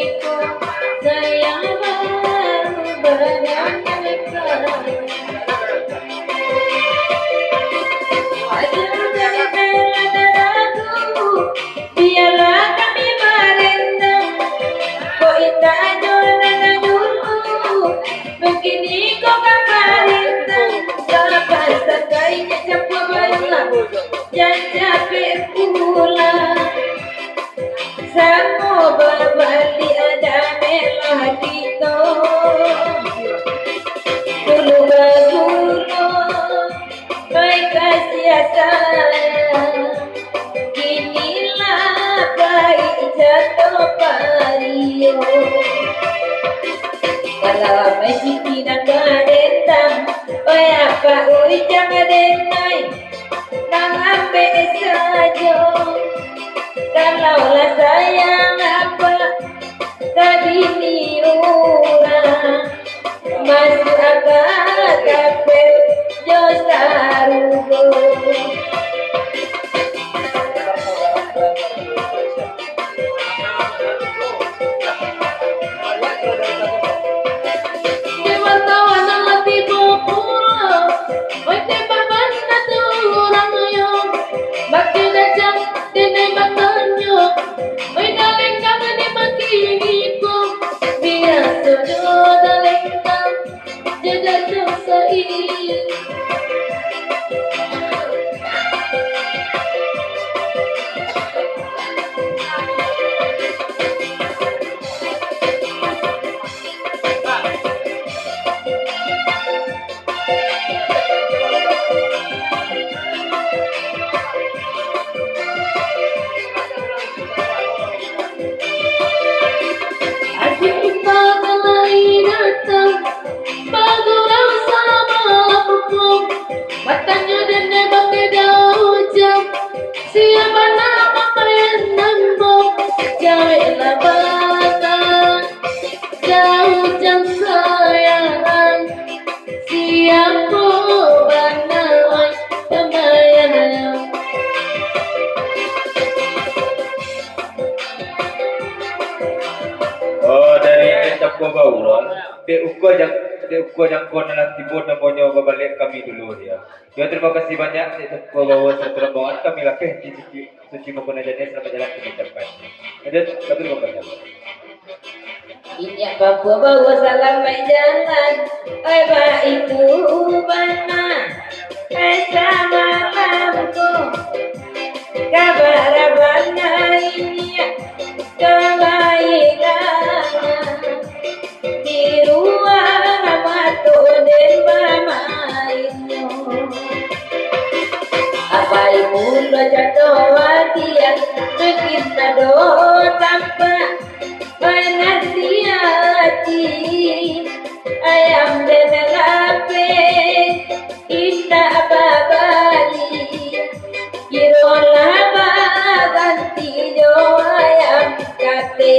diriku sayang baru bernyanyikan wajar dari bela ragu biarlah kami merendam kok indah jodoh dulu begini kok kaparintan kapan sekalinya campur barulah jangan capek pula Samo berbali ada melodi to dulu bagulu baik kasih sayang inilah baik jatuh pario kalau masih tidak dendam oh apa jangan denai nang ambil saja kalaulah sayang apa kabini orang masuk akal kafe josarugo dewan mati bopula oite baban na orang yo bakti dajang dene batanyo oi daling kang ni makini ko biar sojo daling kang jaga dosa ini siapa nama yang nambok jauhlah batang jauh jam sayang siapa banai kemayan oh dari kitab bauron de uko yang konalah tibur namanya balik kami dulu ya. Ya terima kasih banyak untuk bawa rombongan kami lapeh di suci maupun adanya selamat jalan ke depan. Ada satu rombongan. Ini bawa salam baik jalan, oi ba itu mana, sama lampu, kabar abangnya ini kebaikan di ruang matu dan mamainyo. Apa ibu lo jatuh wadian, kita do tanpa hati ayam dan lape indah babali kirolah ganti jo ayam kate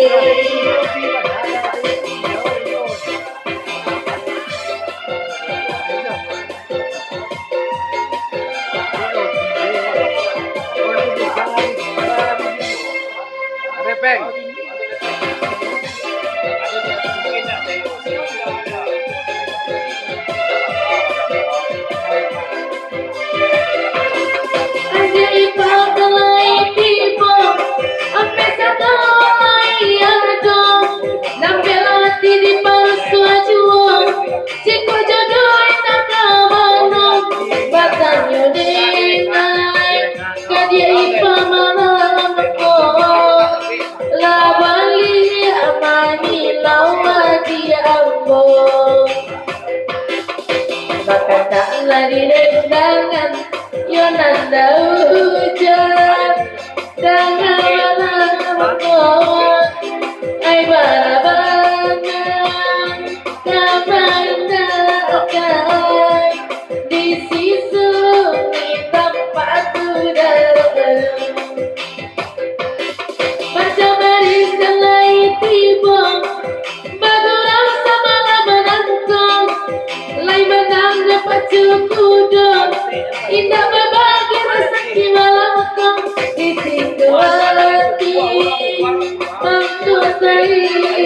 lari rendangan Yonanda hujan dengan malam ay barabangan kapandakan di sisu tempat udara macam dari selai tiba bagulang sama menangkong lai menang dapat cukup indah berbagi rezeki malamkong di situ hati untuk saya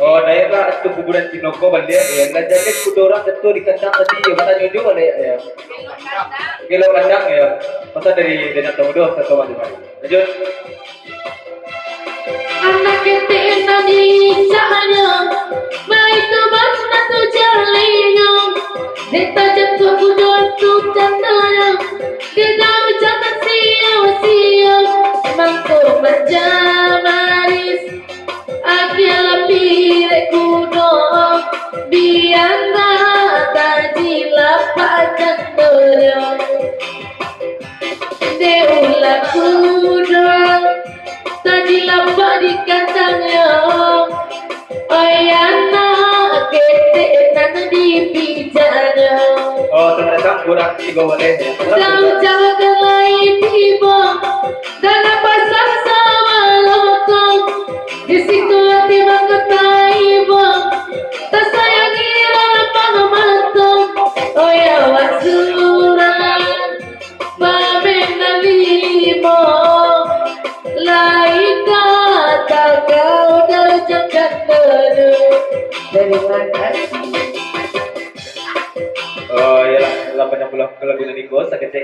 Oh, daerah itu kuburan Kinoko balik ya. Nah, jadi kudorang itu di kandang tadi ya, kata nyojo balik ya. Kilo kandang ya. Masa dari tahu doh satu macam mana. Lanjut. Anak kete tadi cahaya, baik tu basta tu jalinya. Deta jatuh kudor tu candaya, kita ucapkan sia-sia. Mangko berjamaris, akhirnya pilih kudor, biar tak jilapak candaya. Deulah kudor, tadi lampak di kandangnya. Ayana kete nan di pijanya. Oh, ternyata kurang tiga boleh ya. Tahu jaga kelai tiba dalam pasar sama lokong. Di situ hati mengetahui bang, tak sayangi lapang mantong. Oh ya wasuran, pamen limo. Lain kata kau dah jangan dulu. Terima kasih. Oh, ya lah, 80 lagu Niko sakit